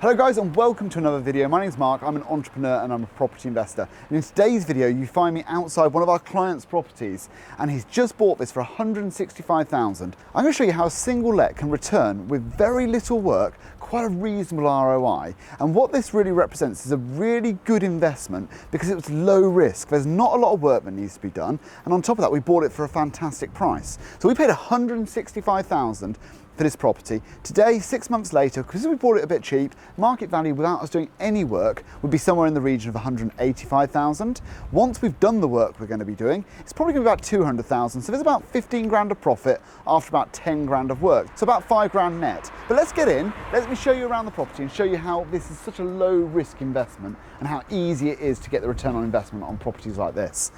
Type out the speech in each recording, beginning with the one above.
Hello guys and welcome to another video. My name's Mark, I'm an entrepreneur and I'm a property investor. And in today's video you find me outside one of our clients' properties and he's just bought this for $165,000. I'm going to show you how a single let can return with very little work quite a reasonable ROI. And what this really represents is a really good investment because it was low risk. There's not a lot of work that needs to be done, and on top of that we bought it for a fantastic price. So we paid $165,000 for this property. Today, 6 months later, because we bought it a bit cheap, market value without us doing any work would be somewhere in the region of $185,000. Once we've done the work we're going to be doing, it's probably going to be about $200,000. So there's about 15 grand of profit after about 10 grand of work. So about 5 grand net. But let's get in, let me show you around the property and show you how this is such a low risk investment and how easy it is to get the return on investment on properties like this.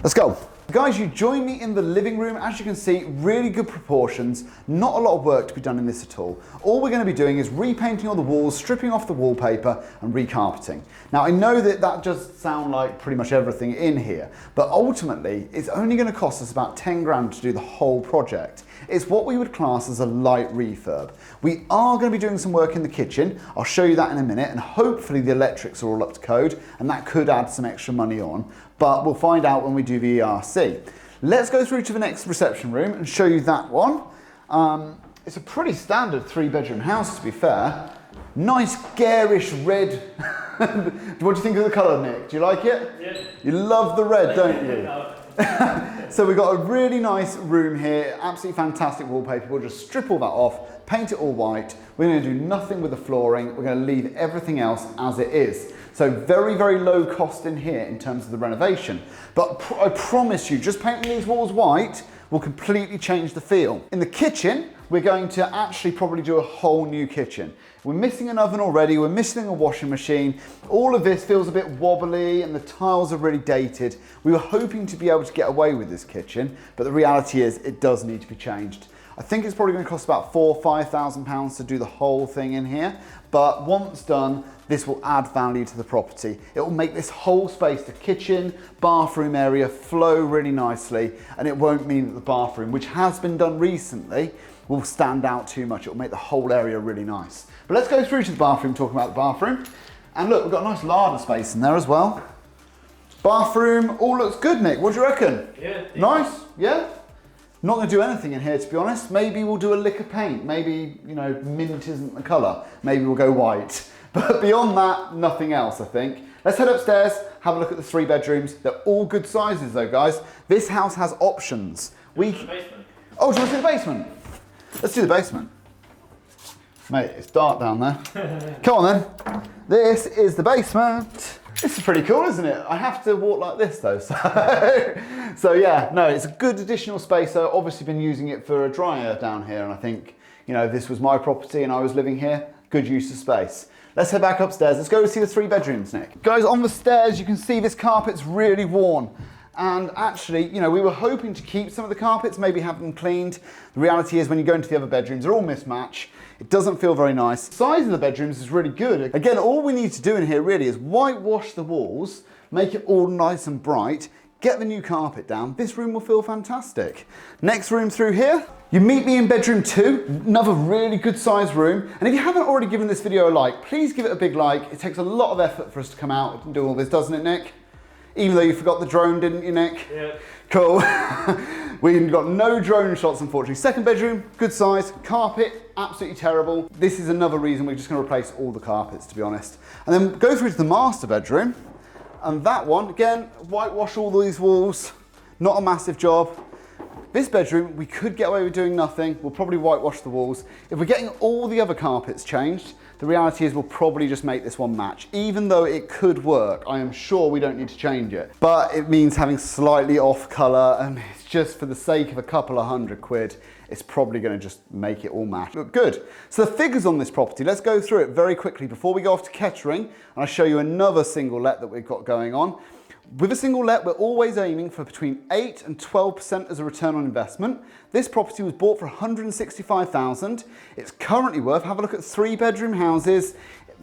Let's go. Guys, you join me in the living room. As you can see, really good proportions, not a lot of work to be done in this at all. All we're going to be doing is repainting all the walls, stripping off the wallpaper and recarpeting. Now I know that that does sound like pretty much everything in here, but ultimately it's only going to cost us about 10 grand to do the whole project. It's what we would class as a light refurb. We are going to be doing some work in the kitchen. I'll show you that in a minute, and hopefully the electrics are all up to code and that could add some extra money on, but we'll find out when we do the ERC. Let's go through to the next reception room and show you that one. It's a pretty standard 3-bedroom house, to be fair. Nice garish red. What do you think of the colour, Nick? Do you like it? Yeah. You love the red, don't you? So we've got a really nice room here, absolutely fantastic wallpaper. We'll just strip all that off, paint it all white. We're going to do nothing with the flooring. We're going to leave everything else as it is. So very, very low cost in here in terms of the renovation. But I promise you, just painting these walls white will completely change the feel. In the kitchen, we're going to actually probably do a whole new kitchen. We're missing an oven already, we're missing a washing machine. All of this feels a bit wobbly and the tiles are really dated. We were hoping to be able to get away with this kitchen, but the reality is it does need to be changed. I think it's probably going to cost about £4,000 or £5,000 to do the whole thing in here, but once done, this will add value to the property. It will make this whole space, the kitchen, bathroom area, flow really nicely, and it won't mean that the bathroom, which has been done recently, will stand out too much. It will make the whole area really nice. But let's go through to the bathroom, talking about the bathroom. And look, we've got a nice larder space in there as well. Bathroom, all looks good, Nick. What do you reckon? Yeah. Nice, yeah? Not going to do anything in here, to be honest. Maybe we'll do a lick of paint. Maybe, you know, mint isn't the colour. Maybe we'll go white. But beyond that, nothing else, I think. Let's head upstairs, have a look at the 3 bedrooms. They're all good sizes though, guys. This house has options. The basement. Oh, do you want to see the basement? Let's do the basement. Mate, it's dark down there. Come on then. This is the basement. This is pretty cool, isn't it? I have to walk like this though, so yeah, no, it's a good additional space. I've obviously been using it for a dryer down here, and I think, you know, this was my property and I was living here. Good use of space. Let's head back upstairs. Let's go see the 3 bedrooms, Nick. Guys, on the stairs, you can see this carpet's really worn. And actually, you know, we were hoping to keep some of the carpets, maybe have them cleaned. The reality is when you go into the other bedrooms, they're all mismatched. It doesn't feel very nice. The size of the bedrooms is really good. Again, all we need to do in here really is whitewash the walls, make it all nice and bright, get the new carpet down. This room will feel fantastic. Next room through here, you meet me in bedroom 2, another really good sized room. And if you haven't already given this video a like, please give it a big like. It takes a lot of effort for us to come out and do all this, doesn't it, Nick? Even though you forgot the drone, didn't you, Nick? Yeah. Cool. We've got no drone shots, unfortunately. Second bedroom, good size. Carpet, absolutely terrible. This is another reason we're just going to replace all the carpets, to be honest. And then go through to the master bedroom. And that one, again, whitewash all these walls. Not a massive job. This bedroom, we could get away with doing nothing. We'll probably whitewash the walls. If we're getting all the other carpets changed, the reality is we'll probably just make this one match. Even though it could work, I am sure we don't need to change it. But it means having slightly off colour, and it's just for the sake of a couple of £100, it's probably going to just make it all match. Look good. So the figures on this property, let's go through it very quickly before we go off to Kettering, and I'll show you another single let that we've got going on. With a single let, we're always aiming for between 8 and 12% as a return on investment. This property was bought for $165,000. It's currently worth, have a look at 3 bedroom houses.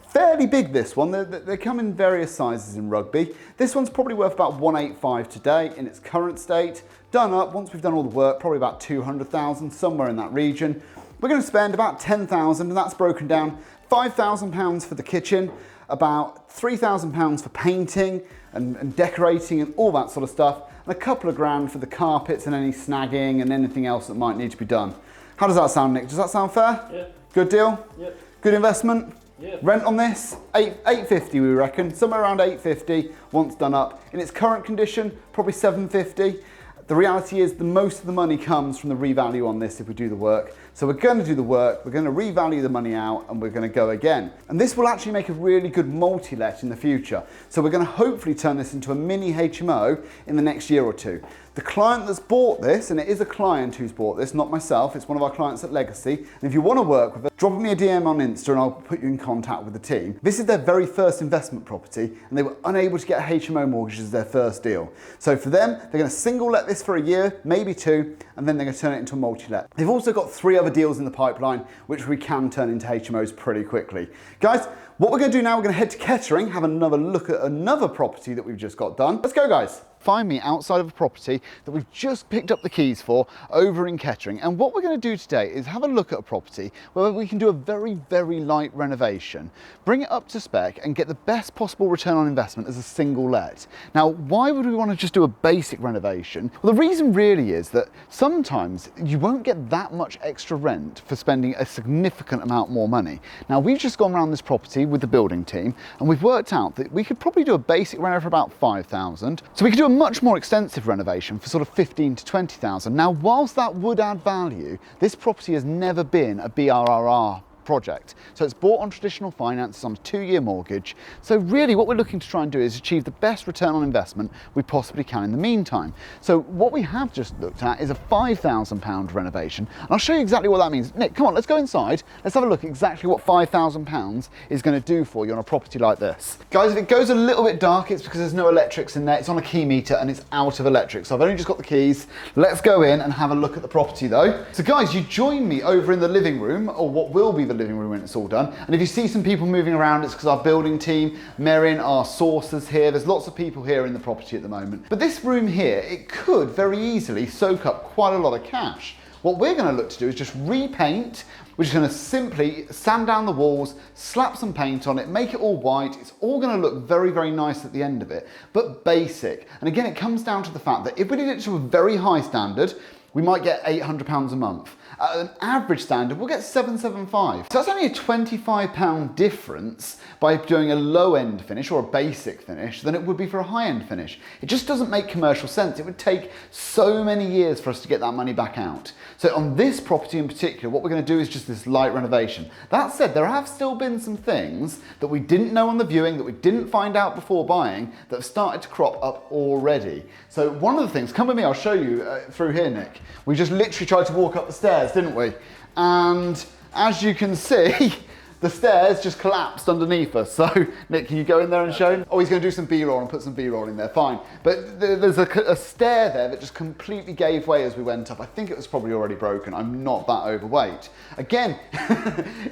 Fairly big, this one. They come in various sizes in Rugby. This one's probably worth about 185 today in its current state. Done up, once we've done all the work, probably about 200,000, somewhere in that region. We're going to spend about 10,000, and that's broken down £5,000 for the kitchen, about £3,000 for painting and decorating and all that sort of stuff, and a couple of grand for the carpets and any snagging and anything else that might need to be done. How does that sound, Nick? Does that sound fair? Yeah. Good deal? Yep. Good investment? Yeah. Rent on this, $850 we reckon, somewhere around $850 once done up. In its current condition, probably $750. The reality is the most of the money comes from the revalue on this if we do the work. So we're going to do the work, we're going to revalue the money out, and we're going to go again. And this will actually make a really good multi-let in the future. So we're going to hopefully turn this into a mini HMO in the next year or two. The client that's bought this, and it is a client who's bought this, not myself, it's one of our clients at Legacy. And if you want to work with us, drop me a DM on Insta and I'll put you in contact with the team. This is their very first investment property and they were unable to get a HMO mortgage as their first deal. So for them, they're going to single let this for a year, maybe two, and then they're going to turn it into a multi-let. They've also got 3 other deals in the pipeline, which we can turn into HMOs pretty quickly. Guys, what we're going to do now, we're going to head to Kettering, have another look at another property that we've just got done. Let's go, guys. Find me outside of a property that we've just picked up the keys for over in Kettering. And what we're going to do today is have a look at a property where we can do a very, very light renovation, bring it up to spec and get the best possible return on investment as a single let. Now, why would we want to just do a basic renovation? Well, the reason really is that sometimes you won't get that much extra rent for spending a significant amount more money. Now, we've just gone around this property with the building team and we've worked out that we could probably do a basic reno for about 5,000. So we could do a much more extensive renovation for sort of 15 to 20,000. Now, whilst that would add value, this property has never been a BRRR project. So it's bought on traditional finance, it's on a 2-year mortgage. So really what we're looking to try and do is achieve the best return on investment we possibly can in the meantime. So what we have just looked at is a £5,000 renovation. And I'll show you exactly what that means. Nick, come on, let's go inside. Let's have a look at exactly what £5,000 is going to do for you on a property like this. Guys, if it goes a little bit dark, it's because there's no electrics in there. It's on a key meter and it's out of electric. So I've only just got the keys. Let's go in and have a look at the property though. So guys, you join me over in the living room, or what will be the living room when it's all done. And if you see some people moving around, it's because our building team, Merin, our sourcers here, there's lots of people here in the property at the moment. But this room here, it could very easily soak up quite a lot of cash. What we're going to look to do is just repaint. We're just going to simply sand down the walls, slap some paint on it, make it all white. It's all going to look very, very nice at the end of it, but basic. And again, it comes down to the fact that if we did it to a very high standard, we might get £800 a month. At an average standard, we'll get £775. So that's only a £25 difference by doing a low-end finish or a basic finish than it would be for a high-end finish. It just doesn't make commercial sense. It would take so many years for us to get that money back out. So on this property in particular, what we're going to do is just this light renovation. That said, there have still been some things that we didn't know on the viewing, that we didn't find out before buying, that have started to crop up already. So one of the things, come with me, I'll show you through here, Nick. We just literally tried to walk up the stairs, didn't we? And as you can see, the stairs just collapsed underneath us. So, Nick, can you go in there and show him? Oh, he's going to do some B-roll and put some B-roll in there, fine. But there's a stair there that just completely gave way as we went up. I think it was probably already broken. I'm not that overweight. Again,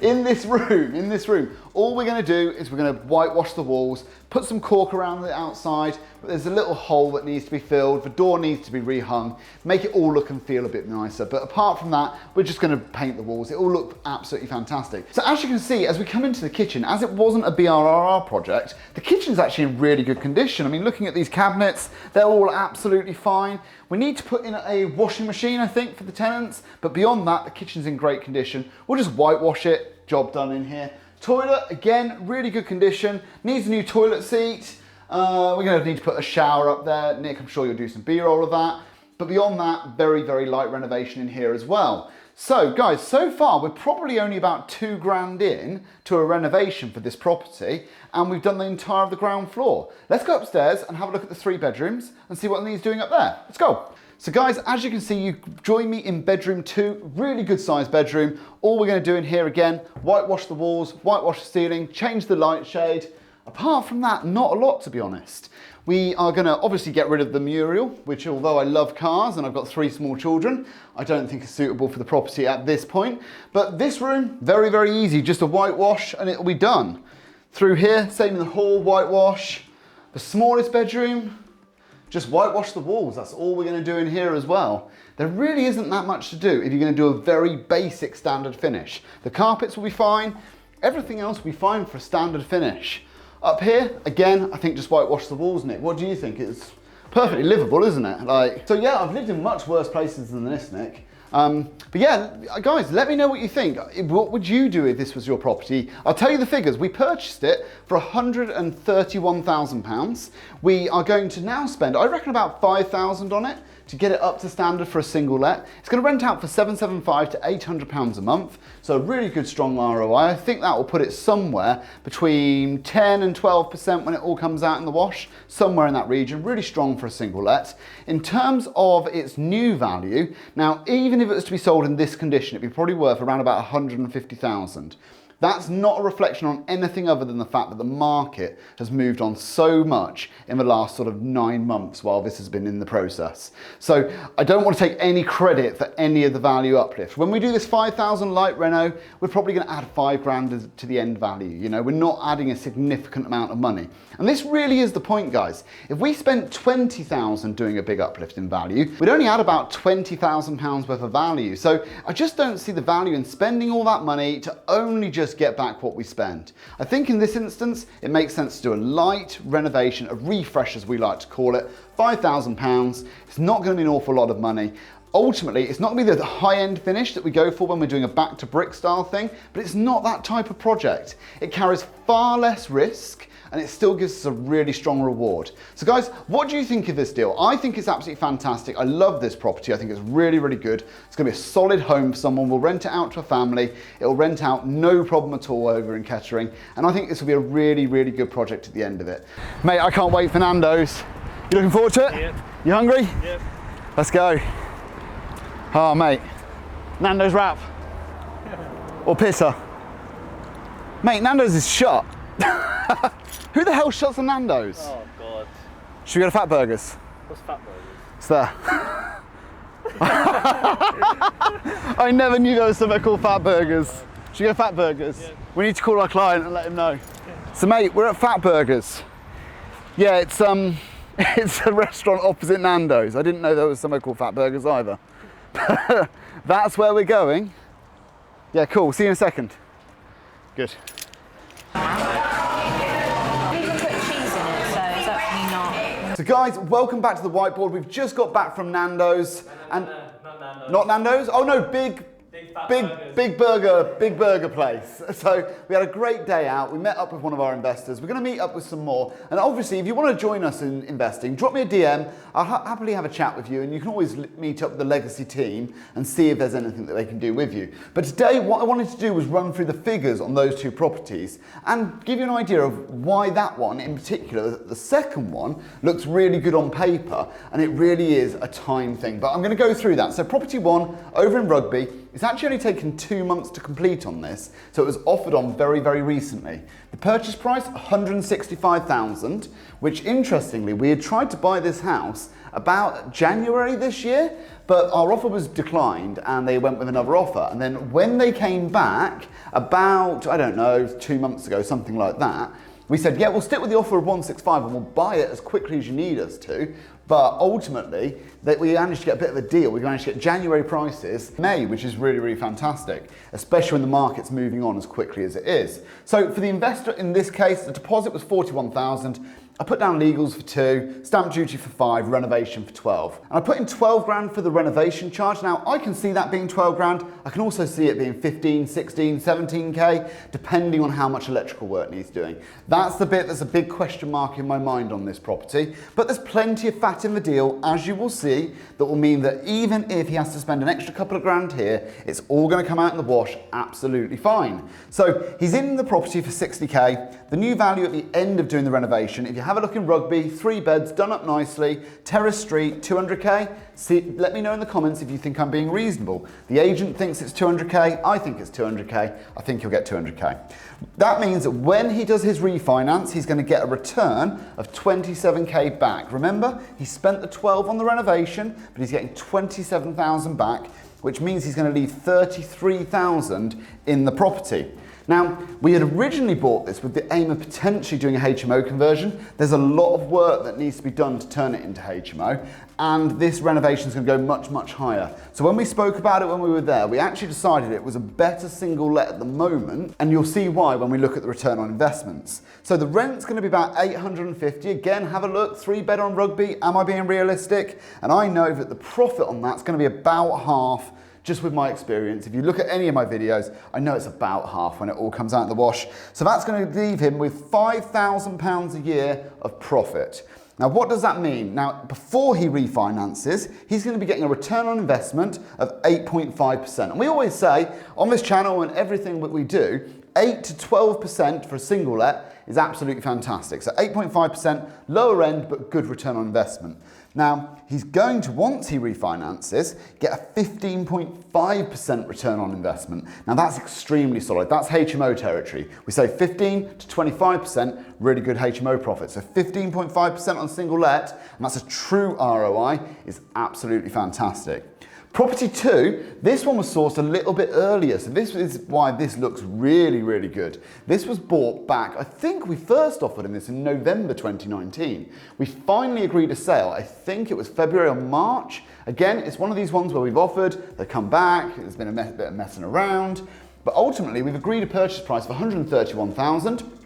in this room, all we're going to do is we're going to whitewash the walls, put some cork around the outside, but there's a little hole that needs to be filled, the door needs to be rehung, make it all look and feel a bit nicer. But apart from that, we're just going to paint the walls. It all look absolutely fantastic. So as you can see, as we come into the kitchen, as it wasn't a BRRR project, the kitchen's actually in really good condition. I mean, looking at these cabinets, they're all absolutely fine. We need to put in a washing machine, I think, for the tenants, but beyond that, the kitchen's in great condition. We'll just whitewash it, job done in here. Toilet, again, really good condition. Needs a new toilet seat. We're going to need to put a shower up there. Nick, I'm sure you'll do some B-roll of that. But beyond that, very, very light renovation in here as well. So guys, so far we're probably only about £2,000 in to a renovation for this property, and we've done the entire of the ground floor. Let's go upstairs and have a look at the 3 bedrooms and see what needs doing up there. Let's go. So guys, as you can see, you join me in bedroom 2, really good sized bedroom. All we're going to do in here again, whitewash the walls, whitewash the ceiling, change the light shade. Apart from that, not a lot, to be honest. We are going to obviously get rid of the mural, which, although I love cars and I've got 3 small children, I don't think is suitable for the property at this point. But this room, very, very easy, just a whitewash and it'll be done. Through here, same in the hall, whitewash. The smallest bedroom, just whitewash the walls. That's all we're going to do in here as well. There really isn't that much to do if you're going to do a very basic standard finish. The carpets will be fine. everything else will be fine for a standard finish. Up here, again, I think just whitewash the walls, Nick. What do you think? It's perfectly livable, isn't it? Like, so yeah, I've lived in much worse places than this, Nick. But yeah, guys, let me know what you think. What would you do if this was your property? I'll tell you the figures. We purchased it for £131,000. We are going to now spend, I reckon, about £5,000 on it to get it up to standard for a single let. It's going to rent out for £775 to £800 a month. So a really good, strong ROI. I think that will put it somewhere between 10 and 12% when it all comes out in the wash, somewhere in that region. Really strong for a single let. In terms of its new value, now even if it was to be sold in this condition, it'd be probably worth around about 150,000. That's not a reflection on anything other than the fact that the market has moved on so much in the last sort of 9 months while this has been in the process. So I don't want to take any credit for any of the value uplift. When we do this 5,000 light reno, we're probably going to add 5 grand to the end value. You know, we're not adding a significant amount of money. And this really is the point, guys. If we spent 20,000 doing a big uplift in value, we'd only add about £20,000 worth of value. So I just don't see the value in spending all that money to only just get back what we spend. I think in this instance, it makes sense to do a light renovation, a refresh as we like to call it, £5,000. It's not going to be an awful lot of money. Ultimately, it's not going to be the high-end finish that we go for when we're doing a back to brick style thing, but it's not that type of project. It carries far less risk and it still gives us a really strong reward. So guys, what do you think of this deal? I think it's absolutely fantastic. I love this property. I think it's really, really good. It's gonna be a solid home for someone. We'll rent it out to a family. It'll rent out no problem at all over in Kettering. And I think this will be a really, really good project at the end of it. Mate, I can't wait for Nando's. You looking forward to it? Yep. You hungry? Yep. Let's go. Oh, mate. Nando's wrap. Or pizza. Mate, Nando's is shut. Who the hell shuts a Nando's? Oh God. Should we go to Fat Burgers? What's Fat Burgers? It's there. I never knew there was something called Fat Burgers. Should we go to Fat Burgers? Yeah. We need to call our client and let him know. Yeah. So mate, we're at Fat Burgers. Yeah, it's a restaurant opposite Nando's. I didn't know there was something called Fat Burgers either. That's where we're going. Yeah, cool. See you in a second. Good. So guys, welcome back to the whiteboard. We've just got back from Nando's. And not Nando's. Not Nando's? Oh no, big burger place. So we had a great day out. We met up with one of our investors. We're going to meet up with some more. And obviously, if you want to join us in investing, drop me a DM. I'll happily have a chat with you. And you can always meet up with the legacy team and see if there's anything that they can do with you. But today, what I wanted to do was run through the figures on those 2 properties and give you an idea of why that one in particular, the second one, looks really good on paper. And it really is a time thing. But I'm going to go through that. So property 1 over in Rugby. It's actually only taken 2 months to complete on this, so it was offered on very, very recently. The purchase price, $165,000, which interestingly, we had tried to buy this house about January this year, but our offer was declined and they went with another offer. And then when they came back about, I don't know, 2 months ago, something like that, we said, yeah, we'll stick with the offer of 165 and we'll buy it as quickly as you need us to. But ultimately, we managed to get a bit of a deal. We managed to get January prices, May, which is really, really fantastic, especially when the market's moving on as quickly as it is. So for the investor in this case, the deposit was $41,000. I put down legals for 2, stamp duty for 5, renovation for 12. And I put in 12 grand for the renovation charge. Now, I can see that being 12 grand. I can also see it being 15, 16, 17K, depending on how much electrical work needs doing. That's the bit that's a big question mark in my mind on this property. But there's plenty of fat in the deal, as you will see, that will mean that even if he has to spend an extra couple of grand here, it's all going to come out in the wash absolutely fine. So he's in the property for 60K. The new value at the end of doing the renovation, if you have a look in Rugby, 3 beds, done up nicely, terrace street, 200K. See, let me know in the comments if you think I'm being reasonable. The agent thinks it's 200K, I think it's 200K, I think he'll get 200K. That means that when he does his refinance, he's going to get a return of 27K back. Remember, he spent the 12 on the renovation, but he's getting 27,000 back, which means he's going to leave 33,000 in the property. Now, we had originally bought this with the aim of potentially doing a HMO conversion. There's a lot of work that needs to be done to turn it into HMO, and this renovation is going to go much, much higher. So when we spoke about it when we were there, we actually decided it was a better single let at the moment, and you'll see why when we look at the return on investments. So the rent's going to be about 850. Again, have a look, 3-bed on Rugby. Am I being realistic? And I know that the profit on that's going to be about half. Just with my experience, if you look at any of my videos, I know it's about half when it all comes out in the wash. So that's going to leave him with £5,000 a year of profit. Now, what does that mean? Now, before he refinances, he's going to be getting a return on investment of 8.5%. And we always say on this channel and everything that we do, 8 to 12% for a single let is absolutely fantastic. So 8.5%, lower end, but good return on investment. Now, he's going to, once he refinances, get a 15.5% return on investment. Now, that's extremely solid. That's HMO territory. We say 15 to 25%, really good HMO profit. So 15.5% on single let, and that's a true ROI, is absolutely fantastic. Property 2, this one was sourced a little bit earlier, so this is why this looks really, really good. This was bought back, I think we first offered him this in November 2019. We finally agreed a sale, I think it was February or March. Again, it's one of these ones where we've offered, they come back, there's been a bit of messing around, but ultimately we've agreed a purchase price of $131,000.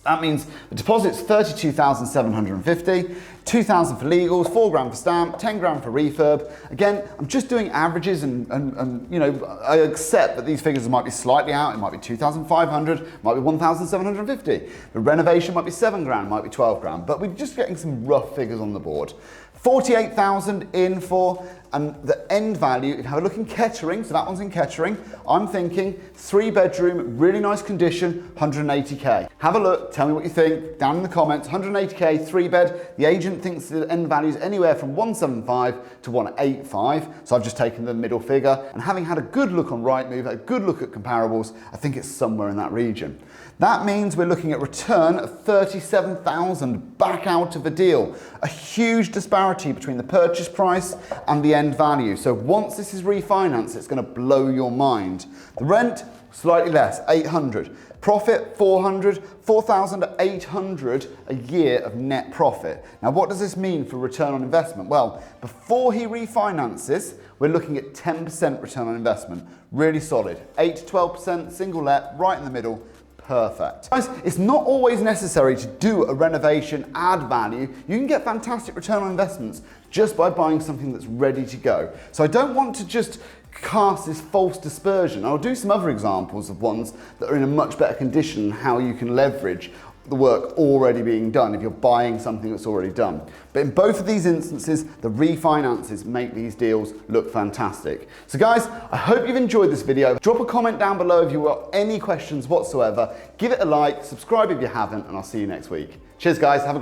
That means the deposit's $32,750, $2,000 for legals, $4 for stamp, $10 for refurb. Again, I'm just doing averages and you know, I accept that these figures might be slightly out. It might be 2,500, might be 1,750. The renovation might be $7, might be 12 grand, but we're just getting some rough figures on the board. 48,000 in for, and the end value, if you have a look in Kettering, so that one's in Kettering, I'm thinking 3-bedroom, really nice condition, 180k. Have a look, tell me what you think, down in the comments, 180k, 3-bed. The agent thinks the end value is anywhere from 175 to 185, so I've just taken the middle figure, and having had a good look on Rightmove, a good look at comparables, I think it's somewhere in that region. That means we're looking at return of 37,000 back out of the deal. A huge disparity between the purchase price and the end value. So once this is refinanced, it's going to blow your mind. The rent, slightly less, 800. Profit, 400, 4,800 a year of net profit. Now, what does this mean for return on investment? Well, before he refinances, we're looking at 10% return on investment. Really solid. 8 to 12%, single let, right in the middle. Perfect. Guys, it's not always necessary to do a renovation, add value. You can get fantastic return on investments just by buying something that's ready to go. So I don't want to just cast this false dispersion. I'll do some other examples of ones that are in a much better condition and how you can leverage the work already being done if you're buying something that's already done. But in both of these instances, the refinances make these deals look fantastic. So guys, I hope you've enjoyed this video. Drop a comment down below if you've got any questions whatsoever. Give it a like, subscribe if you haven't, and I'll see you next week. Cheers guys, have a